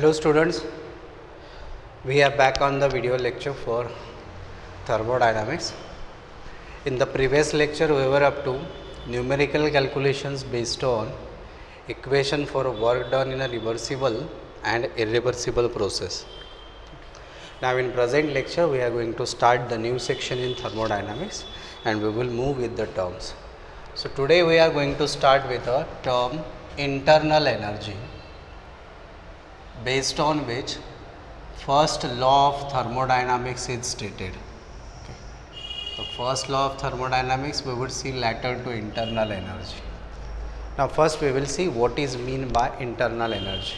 Hello students, we are back on the video lecture for thermodynamics. In the previous lecture we were up to numerical calculations based on equation for work done in a reversible and irreversible process. Now in present lecture we are going to start the new section in thermodynamics and we will move with the terms. So today we are going to start with a term internal energy, based on which first law of thermodynamics is stated. Okay. The first law of thermodynamics we would see lateral to internal energy. Now first we will see what is mean by internal energy.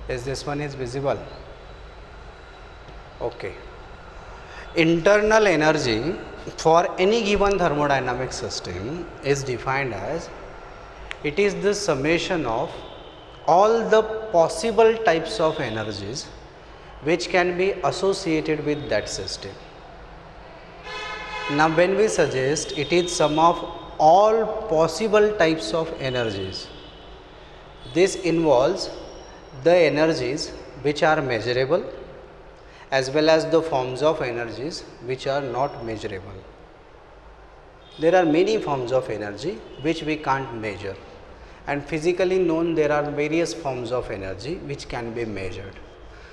Is this one is visible? Okay. Internal energy for any given thermodynamic system is defined as it is the summation of all the possible types of energies which can be associated with that system. Now when we suggest it is sum of all possible types of energies, this involves the energies which are measurable as well as the forms of energies which are not measurable. There are many forms of energy which we can't measure, and physically known there are various forms of energy which can be measured.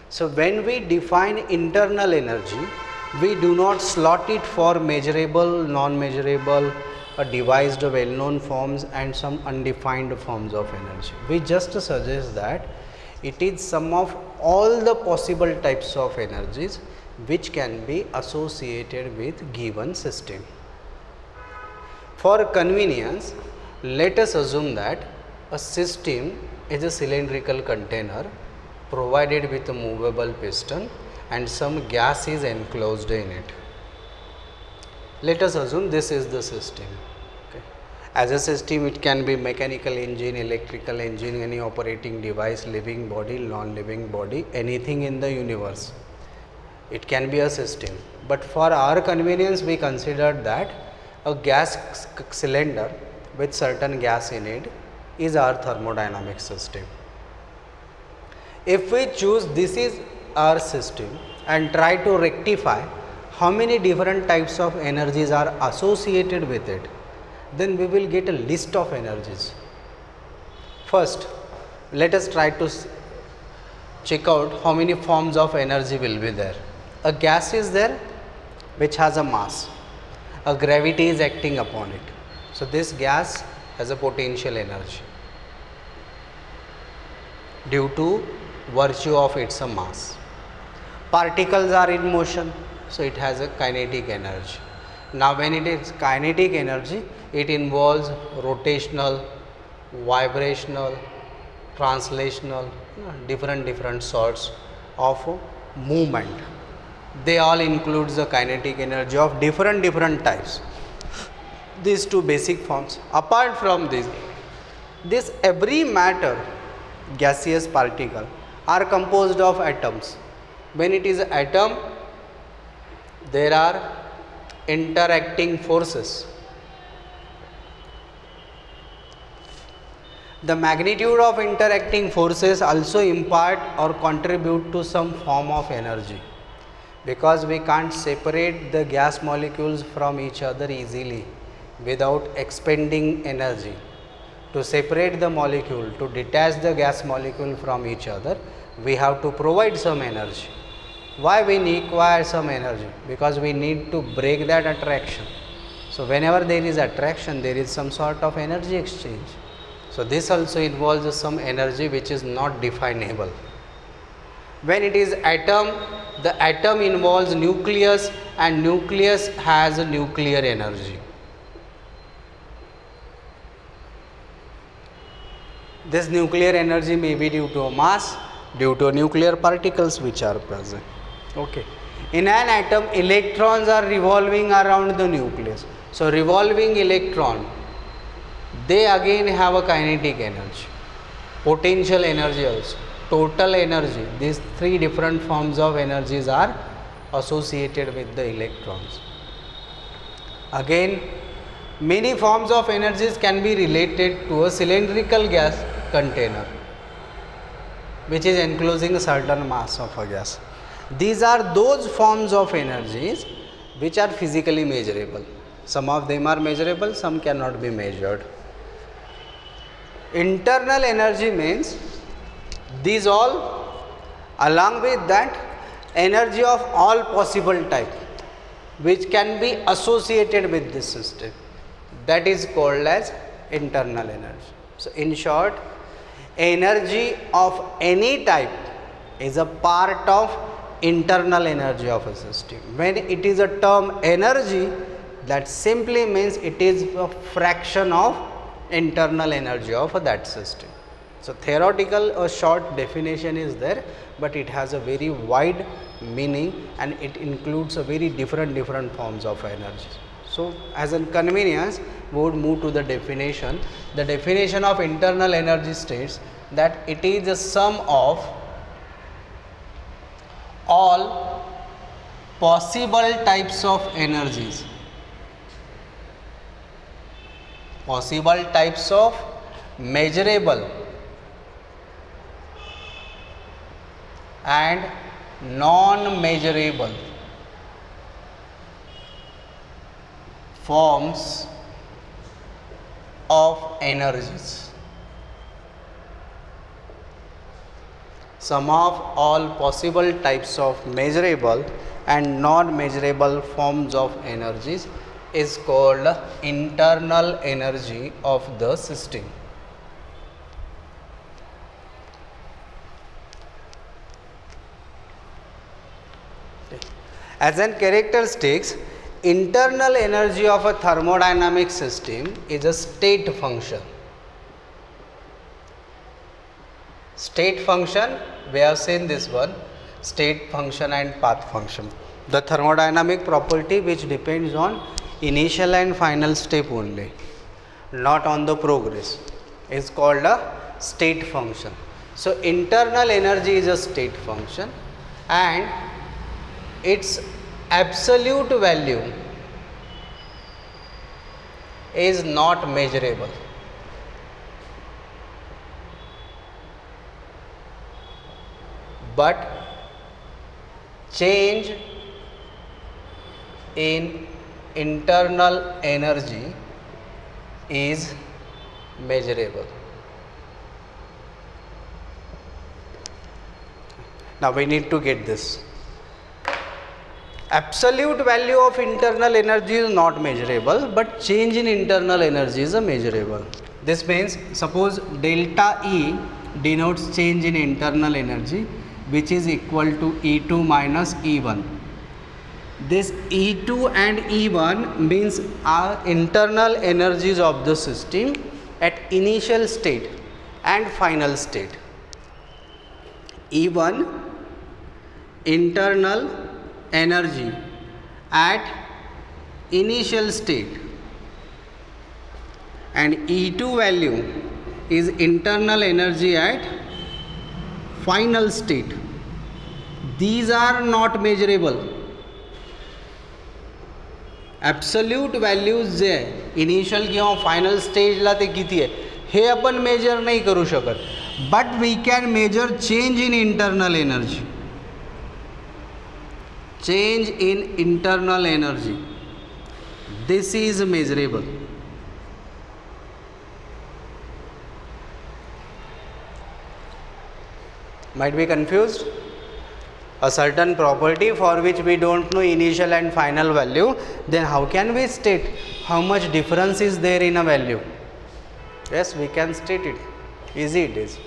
So when we define internal energy, we do not slot it for measurable, non-measurable, devised well-known forms and some undefined forms of energy. We just suggest that it is sum of all the possible types of energies which can be associated with given system. For convenience, let us assume that a system is a cylindrical container provided with a movable piston and some gas is enclosed in it. Let us assume this is the system. Okay. As a system, it can be mechanical engine, electrical engine, any operating device, living body, non-living body, anything in the universe. It can be a system. But for our convenience, we consider that a gas cylinder with certain gas in it is our thermodynamic system. If we choose this is our system and try to rectify how many different types of energies are associated with it, then we will get a list of energies. First, let us try to check out how many forms of energy will be there. A gas is there which has a mass. A gravity is acting upon it. So this gas has a potential energy due to virtue of its mass. Particles are in motion, so it has a kinetic energy. Now when it is kinetic energy, it involves rotational, vibrational, translational, different sorts of movement. They all include the kinetic energy of different types. These two basic forms. Apart from this every matter, gaseous particle, are composed of atoms. When it is atom, there are interacting forces. The magnitude of interacting forces also impart or contribute to some form of energy, because we can't separate the gas molecules from each other easily without expending energy. To separate the molecule, to detach the gas molecule from each other, we have to provide some energy. Why we require some energy? Because we need to break that attraction. So whenever there is attraction, there is some sort of energy exchange. So this also involves some energy which is not definable. When it is atom, the atom involves nucleus and nucleus has a nuclear energy. This nuclear energy may be due to a mass, due to nuclear particles which are present. Okay. In an atom, electrons are revolving around the nucleus. So revolving electron, they again have a kinetic energy, potential energy also, total energy. These three different forms of energies are associated with the electrons. Again, many forms of energies can be related to a cylindrical gas container. which is enclosing a certain mass of a gas. These are those forms of energies which are physically measurable. Some of them are measurable, some cannot be measured. Internal energy means these all, along with that energy of all possible type which can be associated with this system, that is called as internal energy. So in short, energy of any type is a part of internal energy of a system. When it is a term energy, that simply means it is a fraction of internal energy of that system. So theoretical a short definition is there, but it has a very wide meaning and it includes a very different forms of energy. So as a convenience, we would move to the definition. The definition of internal energy states that it is a sum of all possible types of energies, possible types of measurable and non-measurable forms of energies. Sum of all possible types of measurable and non-measurable forms of energies is called internal energy of the system. As an characteristics, internal energy of a thermodynamic system is a state function. State function, we have seen this one, state function and path function. The thermodynamic property which depends on initial and final step only, not on the progress, is called a state function. So internal energy is a state function and its absolute value is not measurable. But change in internal energy is measurable. Now we need to get this. Absolute value of internal energy is not measurable, but change in internal energy is measurable. This means suppose delta E denotes change in internal energy, which is equal to E2 minus E1. This E2 and E1 means are internal energies of the system at initial state and final state. E1 internal energy at initial state and E2 value is internal energy at final state. These are not measurable. Absolute values J initial किंवा final स्टेजला ते किती आहे हे आपण major नाही करू शकत, but we can measure change in internal energy. Change in internal energy, this is measurable. Might be confused. A certain property for which we don't know initial and final value, then how can we state how much difference is there in a value? Yes, we can state it. Easy it is.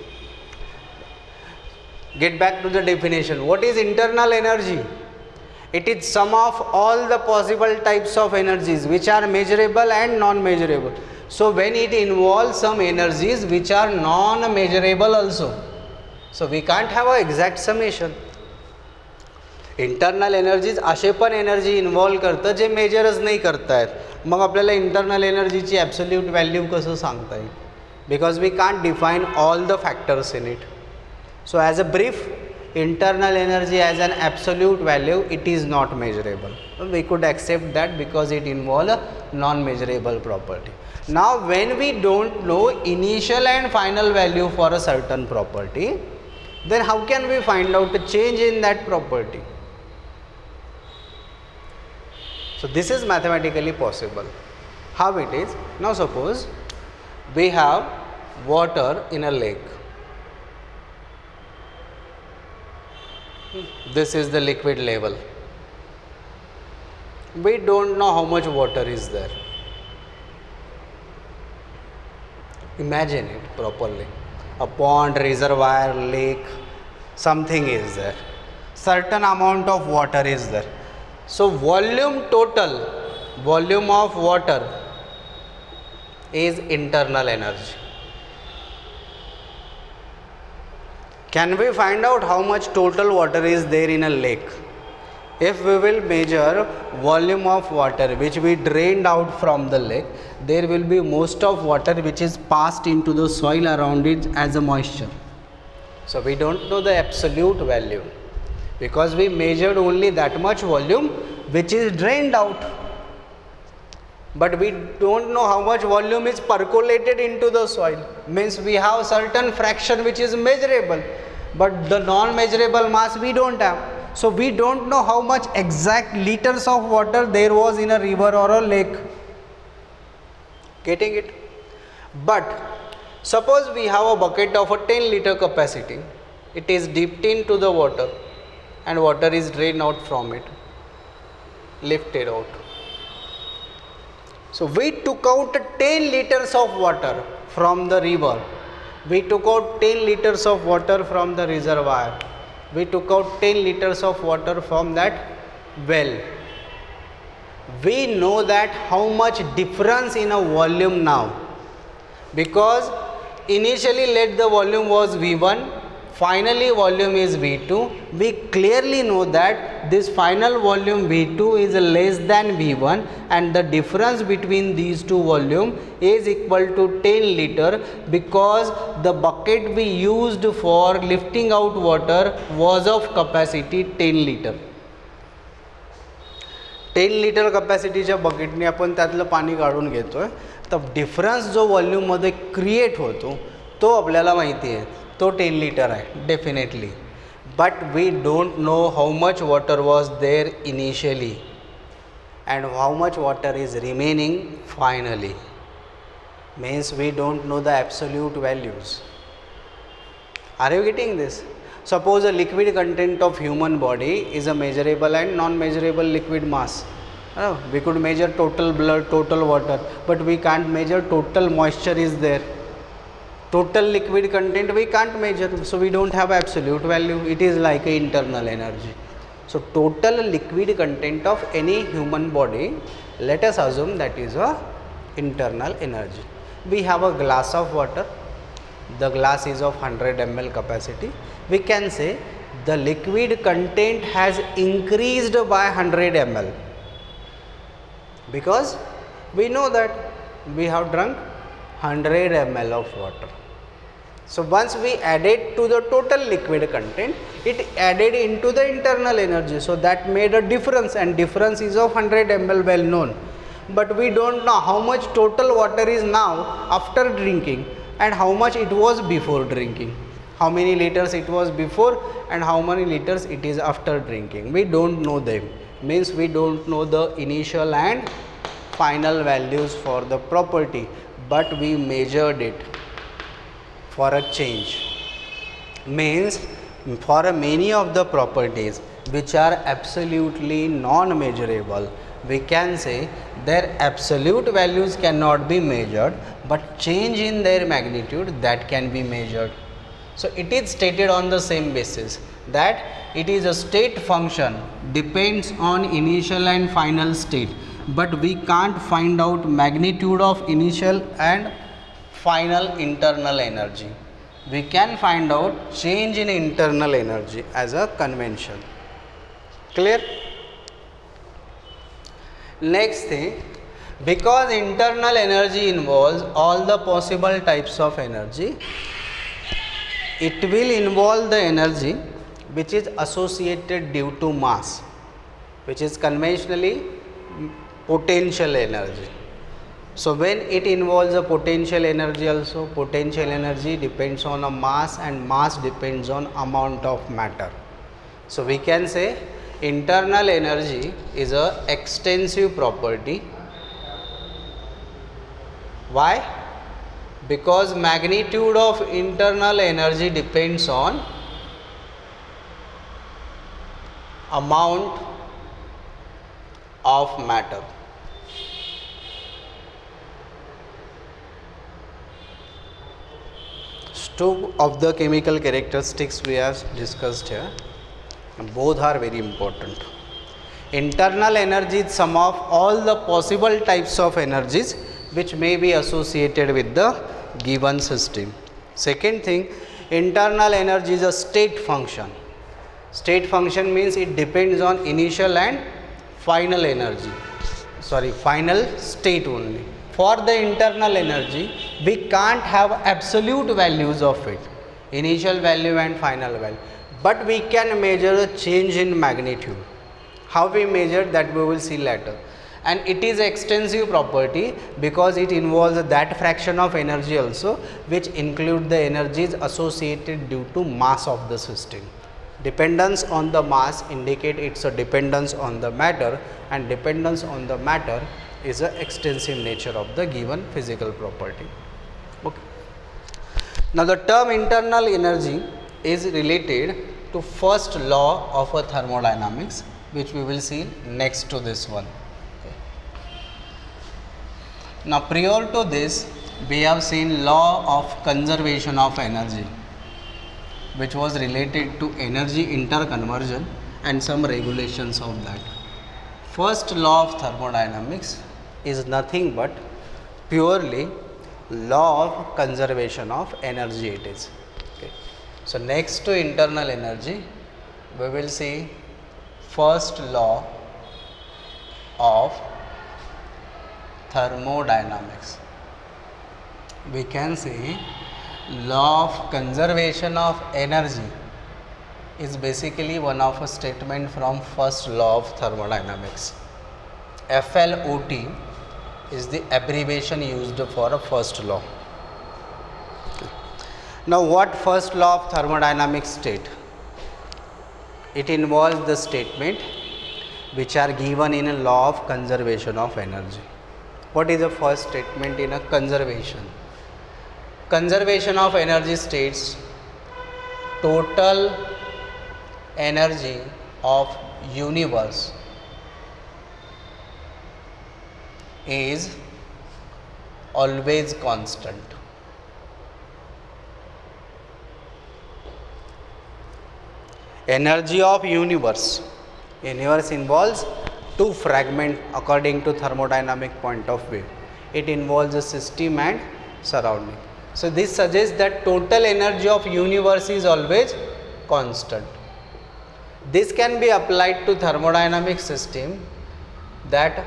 Get back to the definition. What is internal energy? It is sum of all the possible types of energies which are measurable and non-measurable. So when it involves some energies which are non-measurable also, so we can't have an exact summation. Internal energies असे पण energy involve करतं जे मेजरच नाही करतायत, मग आपल्याला internal एनर्जीची absolute value कसं सांगता येईल? Because we can't define all the factors in it. So as a brief, internal energy as an absolute value, it is not measurable. We could accept that because it involves a non-measurable property. Now when we don't know initial and final value for a certain property, then how can we find out a change in that property? So this is mathematically possible. How it is? Now suppose we have water in a lake. This is the liquid level. We don't know how much water is there. Imagine it properly. A pond, reservoir, lake, something is there. Certain amount of water is there. So total volume of water is internal energy. Can we find out how much total water is there in a lake? If we will measure volume of water which we drained out from the lake, there will be most of water which is passed into the soil around it as a moisture. So we don't know the absolute value because we measured only that much volume which is drained out. But we don't know how much volume is percolated into the soil. Means we have certain fraction which is measurable, but the non-measurable mass we don't have. So we don't know how much exact liters of water there was in a river or a lake. Getting it? But suppose we have a bucket of a 10-liter capacity. It is dipped into the water and water is drained out from it, lifted out. So we took out 10 liters of water from the river. We took out 10 liters of water from the reservoir. We took out 10 liters of water from that well. We know that how much difference in a volume now, because initially let the volume was V1, finally volume is V2. We clearly know that this final volume V2 is less than V1 and the difference between these two volume is equal to 10 liter because the bucket we used for lifting out water was of capacity 10 liter. 10 litre कॅपॅसिटीच्या बकेटने आपण त्यातलं पाणी काढून घेतोय, तर difference जो व्हॉल्यूममध्ये create होतो तो आपल्याला माहिती आहे, तो 10 लिटर आहे definitely. But we don't know how much water was there initially and how much water is remaining finally. Means we don't know the absolute values. Are you getting this? Suppose a liquid content of human body is a measurable and non-measurable liquid mass. We could measure total blood, total water, but we can't measure total moisture is there. Total liquid content we can't measure, so we don't have absolute value. It is like a internal energy. So total liquid content of any human body, let us assume that is a internal energy. We have a glass of water. The glass is of 100 ml capacity. We can say the liquid content has increased by 100 ml because we know that we have drunk 100 ml of water. So once we added to the total liquid content, it added into the internal energy. So that made a difference, and difference is of 100 ml well known. But we don't know how much total water is now after drinking and how much it was before drinking. How many liters it was before and how many liters it is after drinking. We don't know them. Means we don't know the initial and final values for the property, but we measured it for a change. Means for many of the properties which are absolutely non-measurable, we can say their absolute values cannot be measured, but change in their magnitude that can be measured. So it is stated on the same basis that it is a state function, depends on initial and final state, but we can't find out magnitude of initial and final internal energy. We can find out change in internal energy as a convention. Clear? Next thing, because internal energy involves all the possible types of energy, it will involve the energy which is associated due to mass, which is conventionally potential energy. So when it involves a potential energy also, potential energy depends on a mass and mass depends on amount of matter. So we can say internal energy is a extensive property. Why? Because magnitude of internal energy depends on amount of matter. Two of the chemical characteristics we have discussed here, both are very important. Internal energy is sum of all the possible types of energies which may be associated with the given system. Second thing, internal energy is a state function. State function means it depends on initial and final energy, final state only. For the internal energy, we can't have absolute values of it, initial value and final value, but we can measure a change in magnitude. How we measure that we will see later. And it is extensive property because it involves that fraction of energy also which include the energies associated due to mass of the system. Dependence on the mass indicate it's a dependence on the matter, and dependence on the matter is a extensive nature of the given physical property. Okay. Now the term internal energy is related to first law of a thermodynamics, which we will see next to this one. Okay. Now prior to this, we have seen law of conservation of energy, which was related to energy interconversion and some regulations of that. First law of thermodynamics is nothing but purely law of conservation of energy it is. Okay. So next to internal energy, we will see first law of thermodynamics. We can say law of conservation of energy is basically one of a statement from first law of thermodynamics. FLOT is the abbreviation used for a first law. Now what first law of thermodynamics state? It involves the statement which are given in a law of conservation of energy. What is the first statement in a conservation? Conservation of energy states total energy of universe is always constant. Energy of universe. Universe involves two fragments according to thermodynamic point of view. It involves a system and surrounding. So this suggests that total energy of universe is always constant. This can be applied to thermodynamic system, that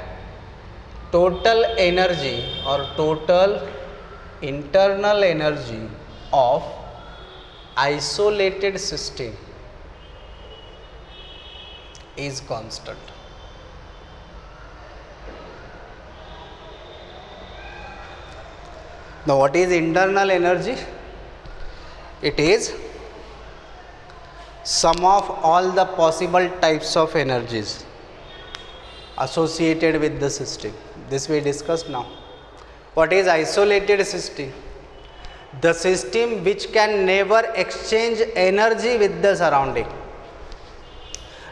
total energy or total internal energy of isolated system is constant. Now what is internal energy? It is sum of all the possible types of energies associated with the system. This we discussed now. What is isolated system? The system which can never exchange energy with the surrounding.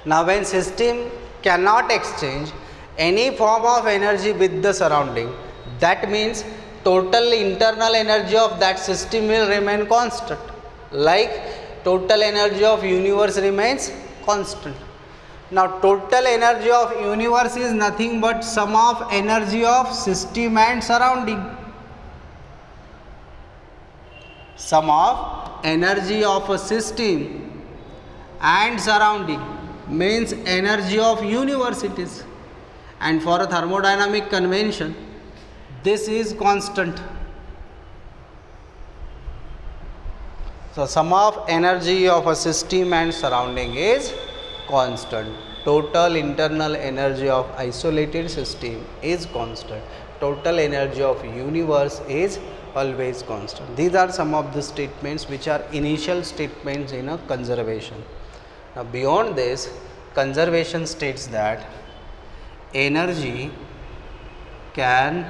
Now when system cannot exchange any form of energy with the surrounding, that means total internal energy of that system will remain constant, like total energy of universe remains constant. Now total energy of universe is nothing but sum of energy of system and surrounding. Sum of energy of a system and surrounding means energy of universe it is, and for a thermodynamic convention this is constant. So sum of energy of a system and surrounding is constant. Total internal energy of isolated system is constant. total energy of universe is always constant. These are some of the statements which are initial statements in a conservation. Now beyond this, conservation states that energy can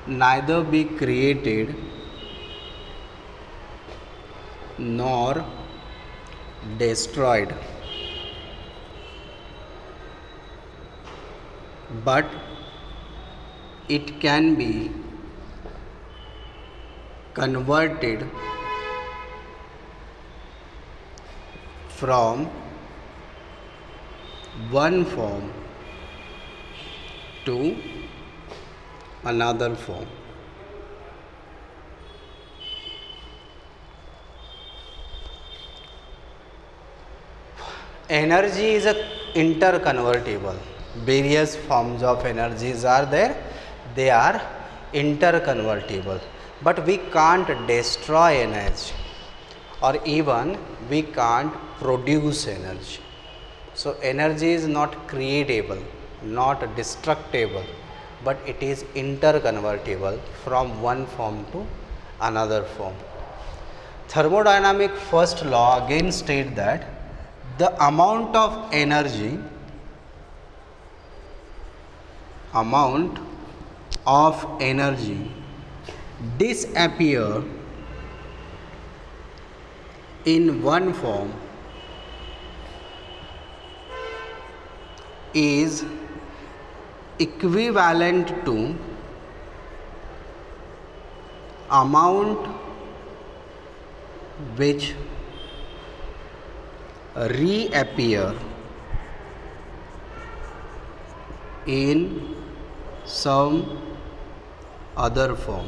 neither be created nor destroyed, but it can be converted from one form to another form. Energy is a interconvertible. Various forms of energies are there. They are interconvertible. But we can't destroy energy, or even we can't produce energy. So energy is not creatable, not destructible, but it is interconvertible from one form to another form. Thermodynamic first law again states that the amount of energy disappear in one form is equivalent to amount which reappear in some other form.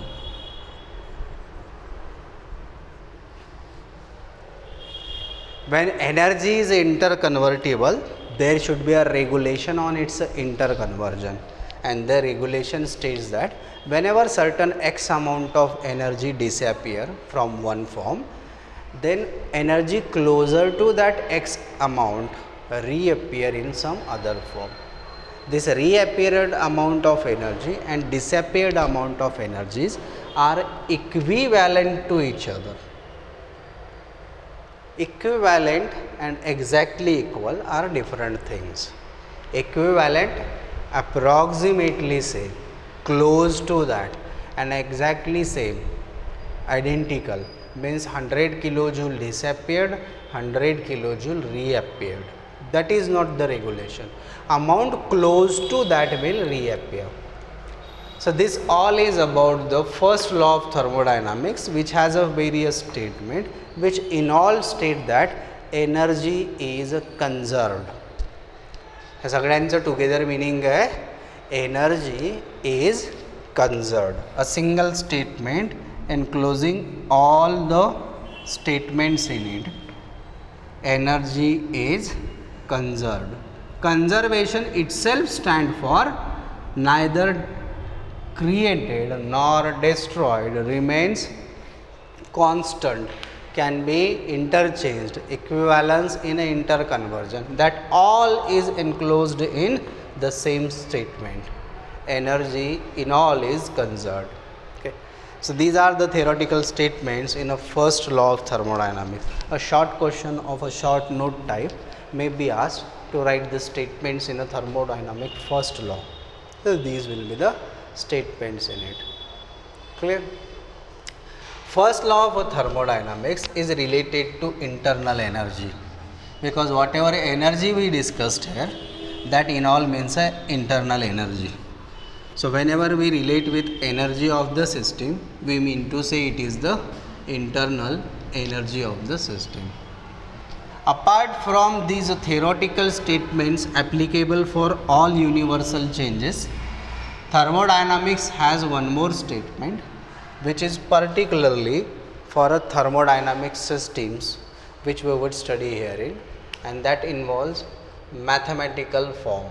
When energy is interconvertible, there should be a regulation on its interconversion, and the regulation states that whenever certain x amount of energy disappear from one form, then energy closer to that x amount reappear in some other form. This reappeared amount of energy and disappeared amount of energies are equivalent to each other. Equivalent and exactly equal are different things. Equivalent, approximately same, close to that, and exactly same, identical, means 100 kilojoule disappeared, 100 kilojoule reappeared. That is not the regulation. Amount close to that will reappear. So this all is about the first law of thermodynamics, which has a various statement, which in all state that energy is conserved. हे सगळ्यांचं together meaning आहे energy is conserved. A single statement enclosing all the statements in it. Energy is conserved. Conservation itself stands for neither created nor destroyed, remains constant, can be interchanged, equivalence in an interconversion, that all is enclosed in the same statement. Energy in all is conserved. Okay. So these are the theoretical statements in a first law of thermodynamics. A short question of a short note type may be asked to write the statements in a thermodynamic first law. So these will be the statements in it. Clear? First law of thermodynamics is related to internal energy, because whatever energy we discussed here, that in all means a internal energy. So whenever we relate with energy of the system, we mean to say it is the internal energy of the system. Apart from these theoretical statements applicable for all universal changes, thermodynamics has one more statement which is particularly for a thermodynamic systems, which we would study herein, and that involves mathematical form.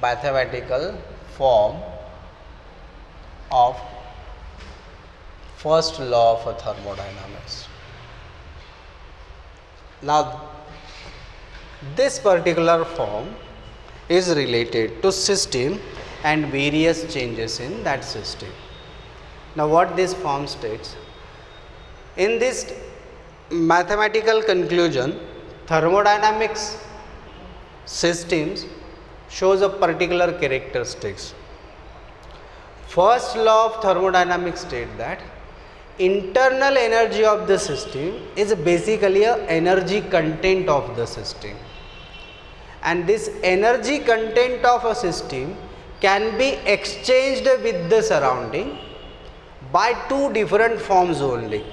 Mathematical form of first law of thermodynamics. Now this particular form is related to system and various changes in that system. Now what this form states? In this mathematical conclusion, thermodynamics systems shows a particular characteristics. First law of thermodynamics states that internal energy of the system is basically a energy content of the system, and this energy content of a system can be exchanged with the surrounding by two different forms only.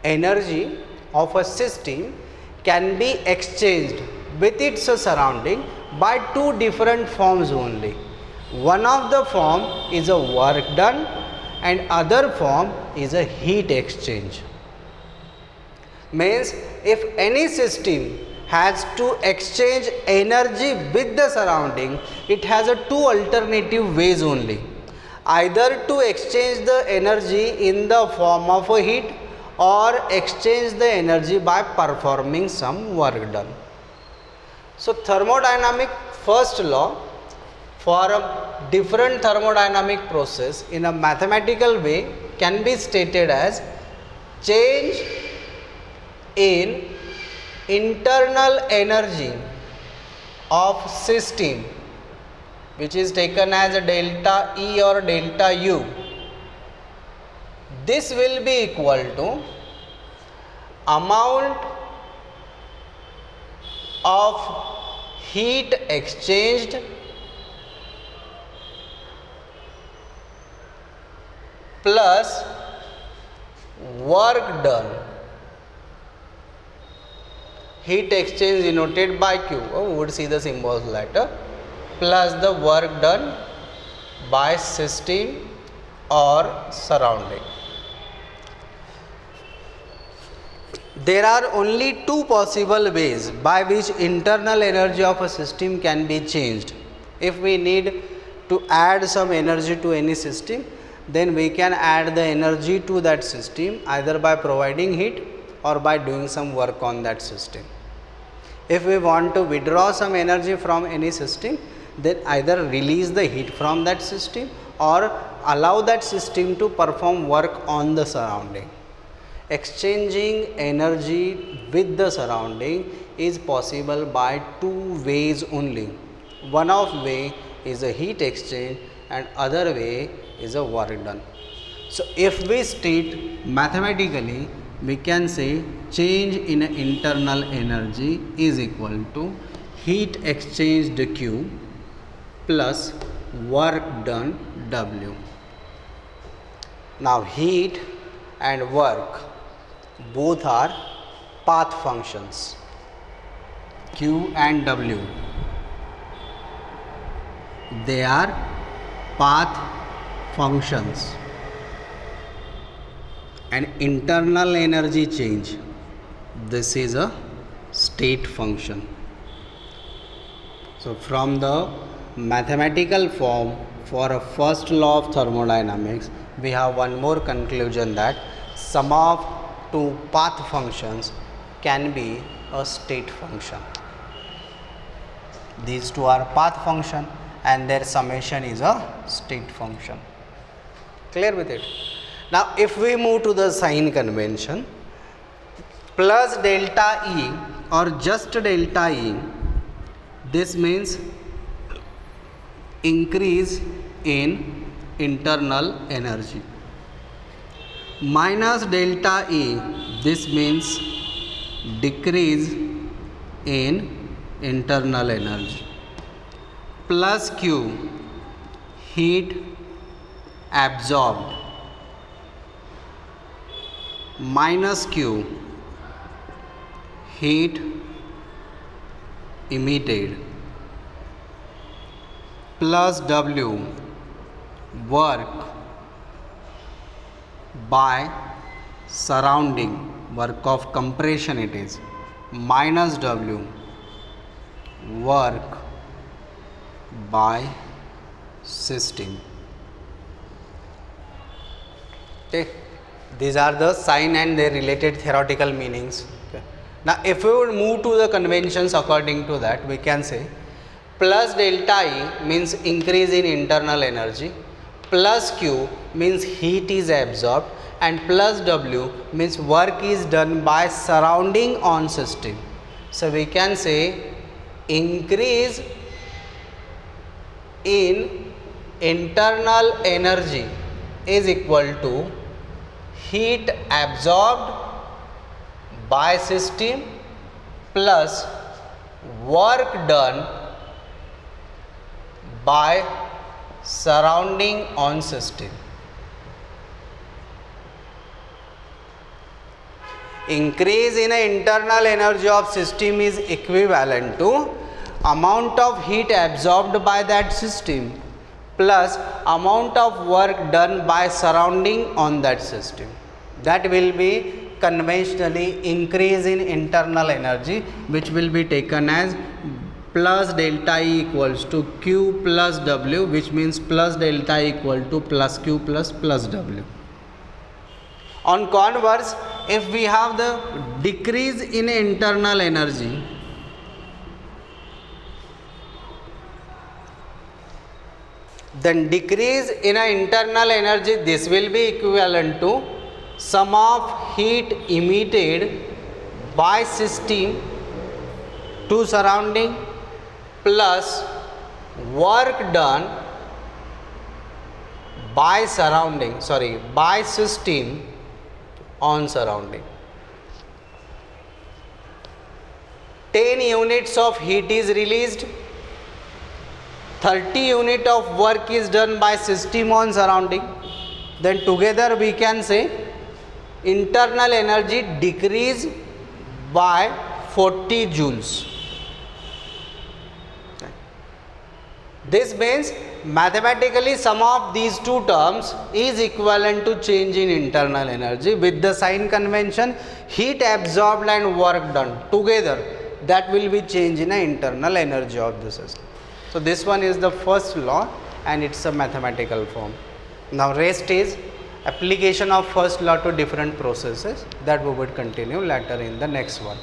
Energy of a system can be exchanged with its surrounding by two different forms only. One of the form is a work done and other form is a heat exchange. Means if any system has to exchange energy with the surrounding, it has a two alternative ways only. Either to exchange the energy in the form of a heat or exchange the energy by performing some work done. So thermodynamic first law for a different thermodynamic process in a mathematical way can be stated as change in internal energy of system, which is taken as a delta E or delta U. This will be equal to amount of heat exchanged plus work done. Heat exchange denoted by Q, we would see the symbols later, plus the work done by system or surrounding. There are only two possible ways by which internal energy of a system can be changed. If we need to add some energy to any system, then we can add the energy to that system either by providing heat or by doing some work on that system. If we want to withdraw some energy from any system, then either release the heat from that system or allow that system to perform work on the surrounding. Exchanging energy with the surrounding is possible by two ways only. One of way is a heat exchange and other way is a work done. So if we state mathematically, we can say change in internal energy is equal to heat exchanged Q plus work done W. Now heat and work both are path functions, Q and W. They are path functions. And internal energy change, this is a state function. So from the mathematical form for a first law of thermodynamics, we have one more conclusion that sum of two path functions can be a state function. These two are path function and their summation is a state function. Clear with it? Now if we move to the sign convention, plus delta E or just delta E, this means increase in internal energy. Minus delta E, this means decrease in internal energy. Plus Q, heat absorbed. Minus Q, heat emitted. Plus W, work by surrounding, work of compression it is. Minus W, work by system. Okay. These are the sign and their related theoretical meanings. Okay. Now if we would move to the conventions according to that, we can say plus delta E means increase in internal energy, plus Q means heat is absorbed, and plus W means work is done by surrounding on system. So we can say increase in internal energy is equal to heat absorbed by system plus work done by surrounding on system. Increase in internal energy of system is equivalent to amount of heat absorbed by that system plus amount of work done by surrounding on that system. That will be conventionally increase in internal energy, which will be taken as plus delta E equals to Q plus W, which means plus delta E equal to plus Q plus W. On converse, if we have the decrease in internal energy, then decrease in internal energy, this will be equivalent to sum of heat emitted by system to surrounding plus work done by system on surrounding. 10 units of heat is released, 30 unit of work is done by system on surrounding, then together we can say internal energy decrease by 40 joules. This means mathematically sum of these two terms is equivalent to change in internal energy with the sign convention heat absorbed and work done together, that will be change in internal energy of the system. So this one is the first law and it's a mathematical form. Now rest is application of first law to different processes, that we would continue later in the next one.